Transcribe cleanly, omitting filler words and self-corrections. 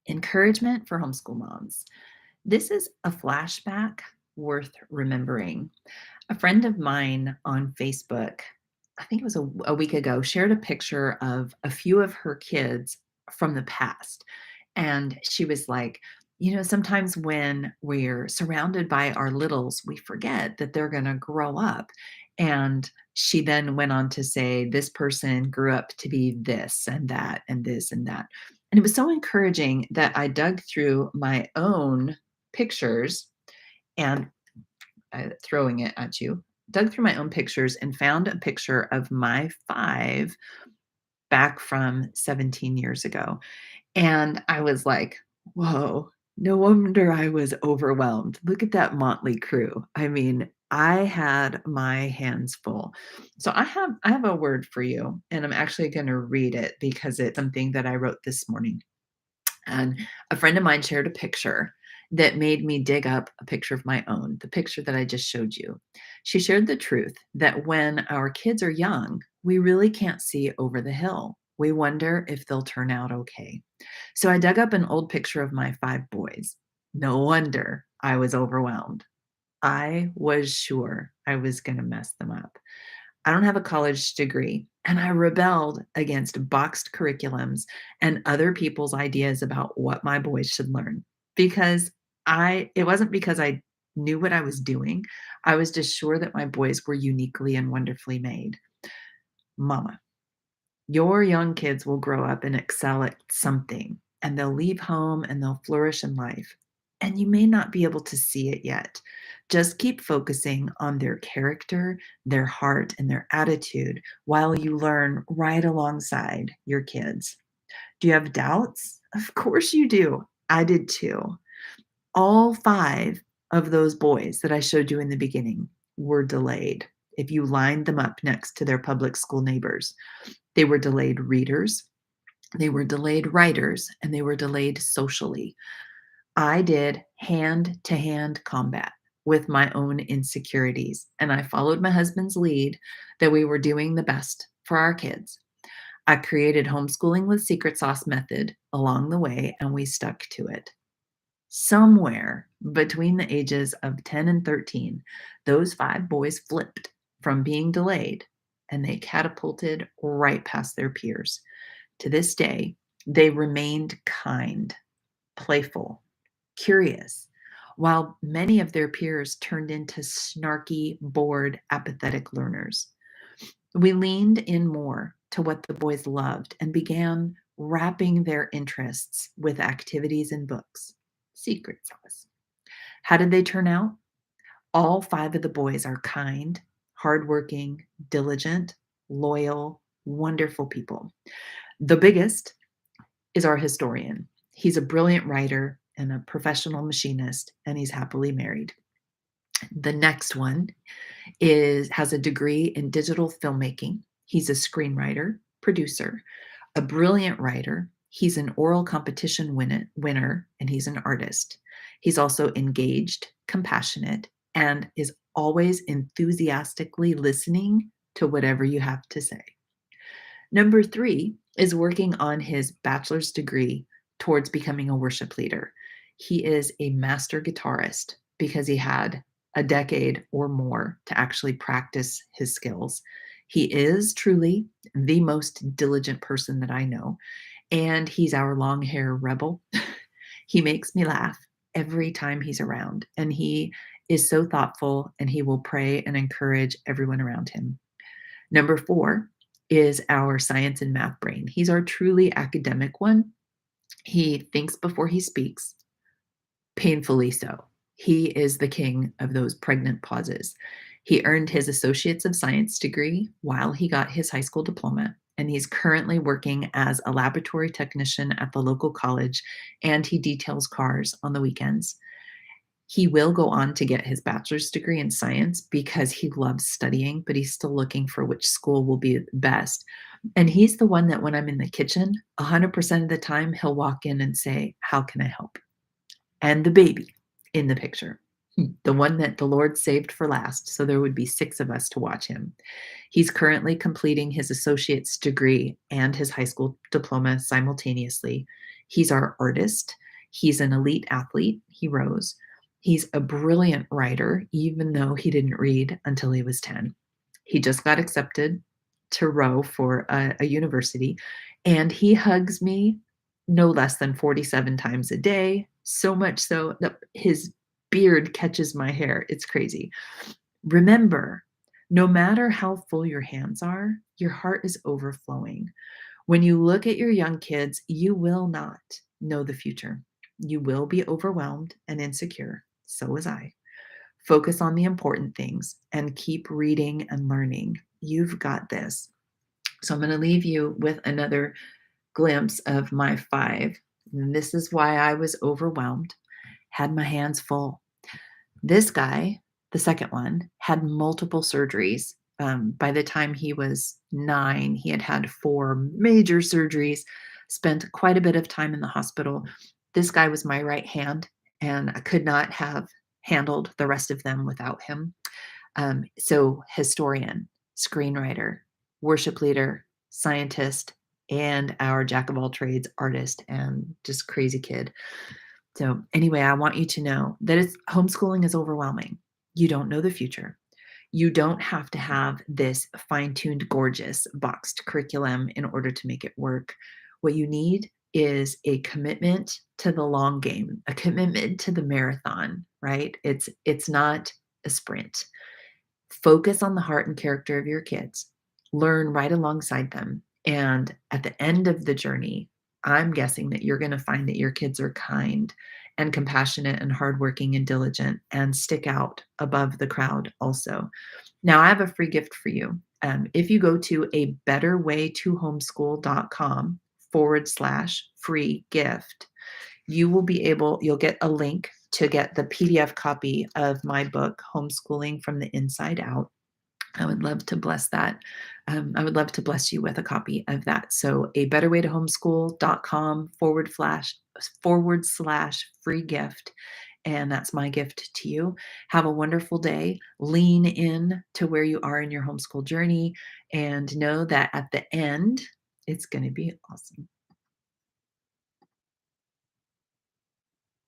Encouragement for homeschool moms. This is a flashback worth remembering. A friend of mine on Facebook, I think it was a week ago, shared a picture of a few of her kids from the past. And she was like, sometimes when we're surrounded by our littles, we forget that they're going to grow up. And she then went on to say, this person grew up to be this and that and this and that. And it was so encouraging that I dug through my own pictures and throwing it at you, dug through my own pictures and found a picture of my five back from 17 years ago. And I was like, whoa, no wonder I was overwhelmed. Look at that motley crew. I mean, I had my hands full. So I have a word for you, and I'm actually going to read it because it's something that I wrote this morning. And a friend of mine shared a picture that made me dig up a picture of my own, the picture that I just showed you. She shared the truth that when our kids are young, we really can't see over the hill. We wonder if they'll turn out okay. So I dug up an old picture of my five boys. No wonder I was overwhelmed. I was sure I was going to mess them up. I don't have a college degree, and I rebelled against boxed curriculums and other people's ideas about what my boys should learn because it wasn't because I knew what I was doing. I was just sure that my boys were uniquely and wonderfully made. Mama, your young kids will grow up and excel at something, and they'll leave home and they'll flourish in life. And you may not be able to see it yet. Just keep focusing on their character, their heart, and their attitude while you learn right alongside your kids. Do you have doubts? Of course you do. I did too. All five of those boys that I showed you in the beginning were delayed if you lined them up next to their public school neighbors. They were delayed readers, they were delayed writers, and they were delayed socially. I did hand to hand combat with my own insecurities, and I followed my husband's lead that we were doing the best for our kids. I created homeschooling with secret sauce method along the way, and we stuck to it. Somewhere between the ages of 10 and 13, those five boys flipped from being delayed and they catapulted right past their peers. To this day, they remained kind, playful, curious, while many of their peers turned into snarky, bored, apathetic learners. We leaned in more to what the boys loved and began wrapping their interests with activities and books. Secret sauce. How did they turn out? All five of the boys are kind, hardworking, diligent, loyal, wonderful people. The biggest is our historian. He's a brilliant writer and a professional machinist, and he's happily married. The next one has a degree in digital filmmaking. He's a screenwriter, producer, a brilliant writer. He's an oral competition winner, and he's an artist. He's also engaged, compassionate, and is always enthusiastically listening to whatever you have to say. Number three is working on his bachelor's degree towards becoming a worship leader. He is a master guitarist because he had a decade or more to actually practice his skills. He is truly the most diligent person that I know, and he's our long hair rebel. He makes me laugh every time he's around, and he is so thoughtful, and he will pray and encourage everyone around him. Number four is our science and math brain. He's our truly academic one. He thinks before he speaks, painfully so. He is the king of those pregnant pauses. He earned his Associates of Science degree while he got his high school diploma, and he's currently working as a laboratory technician at the local college, and he details cars on the weekends. He will go on to get his bachelor's degree in science because he loves studying, but he's still looking for which school will be best. And he's the one that when I'm in the kitchen, 100% of the time, he'll walk in and say, how can I help? And the baby in the picture. the one that the Lord saved for last, so there would be 6 of us to watch him. He's currently completing his associate's degree and his high school diploma simultaneously. He's our artist. He's an elite athlete. He rows. He's a brilliant writer, even though he didn't read until he was 10. He just got accepted to row for a university, and he hugs me no less than 47 times a day, so much so that his beard catches my hair. It's crazy. Remember, no matter how full your hands are, your heart is overflowing. When you look at your young kids, you will not know the future. You will be overwhelmed and insecure. So was I. Focus on the important things and keep reading and learning. You've got this. So I'm going to leave you with another glimpse of my 5. And this is why I was overwhelmed, had my hands full. This guy, the second one, had multiple surgeries. By the time he was 9, he had had 4 major surgeries, spent quite a bit of time in the hospital. This guy was my right hand, and I could not have handled the rest of them without him. So, historian, screenwriter, worship leader, scientist, and our jack of all trades artist, and just crazy kid. So, anyway, I want you to know that homeschooling is overwhelming. You don't know the future. You don't have to have this fine-tuned, gorgeous, boxed curriculum in order to make it work. What you need is a commitment to the long game, a commitment to the marathon, right? It's not a sprint. Focus on the heart and character of your kids. Learn right alongside them. And at the end of the journey, I'm guessing that you're going to find that your kids are kind and compassionate and hardworking and diligent and stick out above the crowd also. Now, I have a free gift for you. If you go to a betterwaytohomeschool.com/free gift, you'll get a link to get the PDF copy of my book, Homeschooling from the Inside Out. I would love to bless that. I would love to bless you with a copy of that. So a betterwaytohomeschool.com/free gift. And that's my gift to you. Have a wonderful day. Lean in to where you are in your homeschool journey and know that at the end, it's going to be awesome.